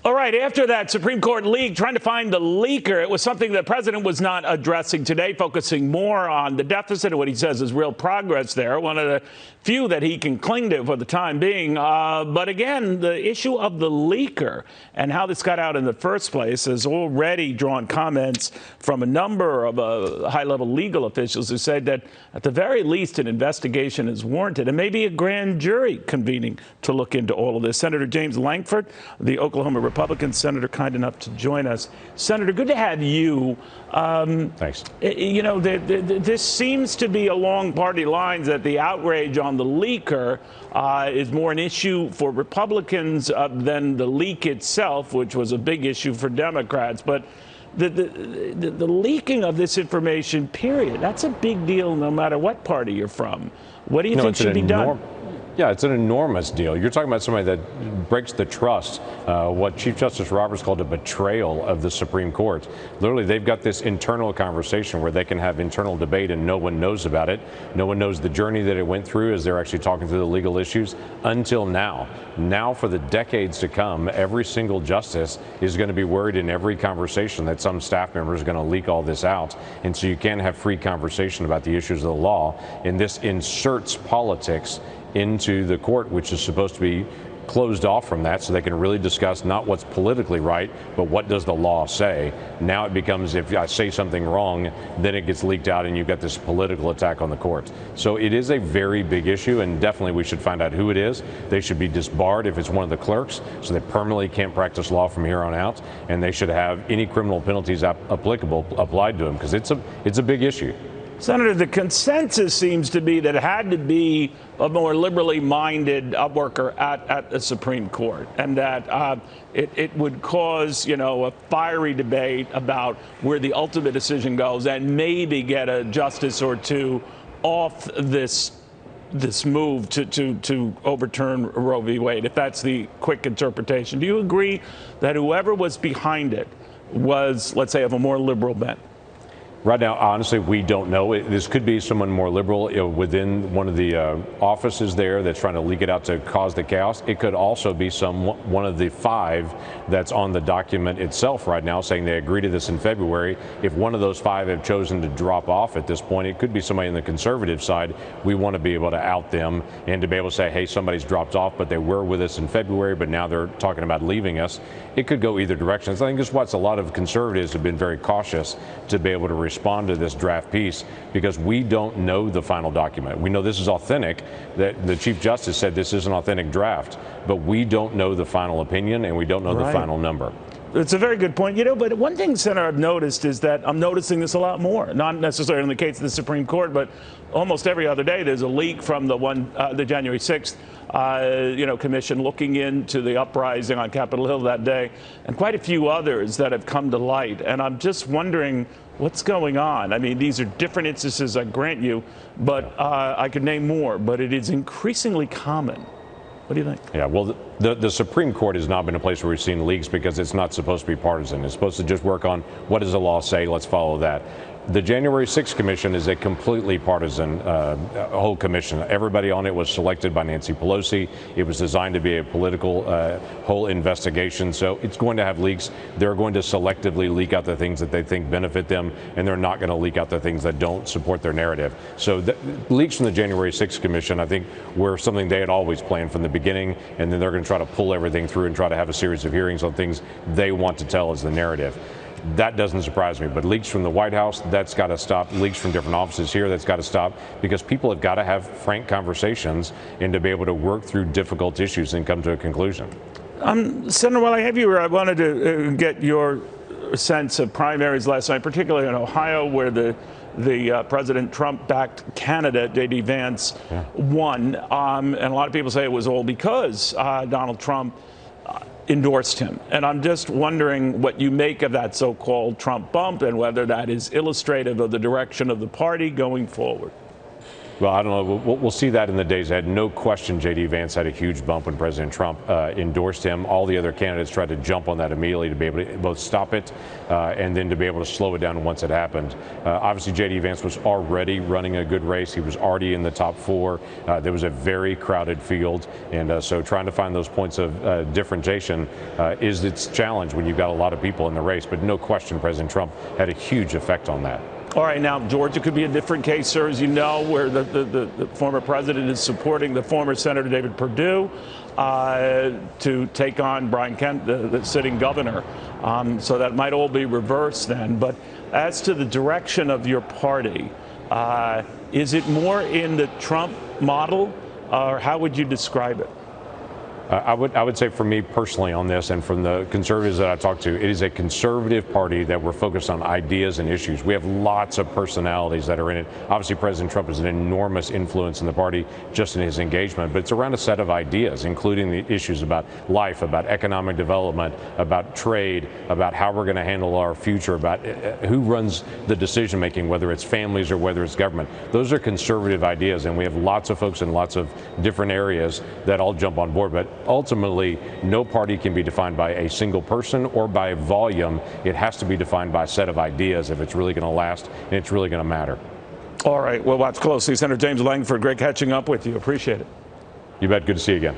All right, after that Supreme Court leak, trying to find the leaker, it was something the president was not addressing today, focusing more on the deficit and what he says is real progress there. One of the few that he can cling to for the time being. But again, the issue of the leaker and how this got out in the first place has already drawn comments from a number of high-level legal officials who said that at the very least an investigation is warranted and maybe a grand jury convening to look into all of this. Senator James Lankford, the Oklahoma Republican senator, kind enough to join us. Senator, good to have you. Thanks. You know, this seems to be along party lines that the outrage on the leaker is more an issue for Republicans than the leak itself, which was a big issue for Democrats. But the leaking of this information, period, that's a big deal no matter what party you're from. What do you think should be done? Yeah, it's an enormous deal. You're talking about somebody that breaks the trust, what Chief Justice Roberts called a betrayal of the Supreme Court. Literally, they've got this internal conversation where they can have internal debate and no one knows about it. No one knows the journey that it went through as they're actually talking through the legal issues until now. Now, for the decades to come, every single justice is going to be worried in every conversation that some staff member is going to leak all this out. And so you can't have free conversation about the issues of the law. And this inserts politics into the court, which is supposed to be closed off from that so they can really discuss not what's politically right, but what does the law say. Now it becomes, if I say something wrong, then it gets leaked out and you've got this political attack on the court. So it is a very big issue, and definitely we should find out who it is. They should be disbarred if it's one of the clerks, so they permanently can't practice law from here on out, and they should have any criminal penalties applicable applied to them, because it's a big issue. Senator, the consensus seems to be that it had to be a more liberally minded worker at the Supreme Court, and that it would cause, you know, a fiery debate about where the ultimate decision goes, and maybe get a justice or two off this move to overturn Roe v. Wade, if that's the quick interpretation. Do you agree that whoever was behind it was, let's say, of a more liberal bent? Right now, honestly, we don't know. This could be someone more liberal within one of the offices there that's trying to leak it out to cause the chaos. It could also be one of the 5 that's on the document itself right now saying they agree to this in February. If one of those 5 have chosen to drop off at this point, it could be somebody on the conservative side. We want to be able to out them and to be able to say, hey, somebody's dropped off, but they were with us in February, but now they're talking about leaving us. It could go either direction. I think this is what a lot of conservatives have been very cautious to be able to respond to this draft piece, because we don't know the final document. We know this is authentic, that the Chief Justice said this is an authentic draft, but we don't know the final opinion and we don't know the final number. It's a very good point. You know, but one thing, Senator, I've noticed is that I'm noticing this a lot more, not necessarily in the case of the Supreme Court, but almost every other day there's a leak from the January 6th commission looking into the uprising on Capitol Hill that day, and quite a few others that have come to light. And I'm just wondering what's going on. I mean, these are different instances, I grant you, but I could name more, but it is increasingly common. What do you think? Yeah, well, the Supreme Court has not been a place where we've seen leaks because it's not supposed to be partisan. It's supposed to just work on what does the law say, let's follow that. The January 6th Commission is a completely partisan whole commission. Everybody on it was selected by Nancy Pelosi. It was designed to be a political whole investigation. So it's going to have leaks. They're going to selectively leak out the things that they think benefit them, and they're not going to leak out the things that don't support their narrative. So the leaks from the January 6th Commission, I think, were something they had always planned from the beginning, and then they're going to try to pull everything through and try to have a series of hearings on things they want to tell as the narrative. That doesn't surprise me, but leaks from the White House, that's got to stop. Leaks from different offices here, that's got to stop, because people have got to have frank conversations and to be able to work through difficult issues and come to a conclusion. Senator, while I have you here, I wanted to get your sense of primaries last night, particularly in Ohio, where the President Trump-backed candidate, J.D. Vance, won. And a lot of people say it was all because Donald Trump endorsed him. And I'm just wondering what you make of that so-called Trump bump and whether that is illustrative of the direction of the party going forward. Well, I don't know. We'll see that in the days ahead. No question, J.D. Vance had a huge bump when President Trump endorsed him. All the other candidates tried to jump on that immediately to be able to both stop it and then to be able to slow it down once it happened. Obviously, J.D. Vance was already running a good race. He was already in the top 4. There was a very crowded field, and so trying to find those points of differentiation is its challenge when you've got a lot of people in the race. But no question, President Trump had a huge effect on that. All right, now Georgia could be a different case, sir, as you know, where the former president is supporting the former Senator David Perdue to take on Brian Kemp, the sitting governor. So that might all be reversed then. But as to the direction of your party, is it more in the Trump model, or how would you describe it? I would say for me personally on this, and from the conservatives that I talk to, it is a conservative party that we're focused on ideas and issues. We have lots of personalities that are in it. Obviously, President Trump is an enormous influence in the party just in his engagement, but it's around a set of ideas, including the issues about life, about economic development, about trade, about how we're going to handle our future, about who runs the decision making, whether it's families or whether it's government. Those are conservative ideas, and we have lots of folks in lots of different areas that all jump on board. But ultimately, no party can be defined by a single person or by volume. It has to be defined by a set of ideas if it's really going to last and it's really going to matter. All right, we'll watch closely. Senator James Lankford, great catching up with you. Appreciate it. You bet. Good to see you again.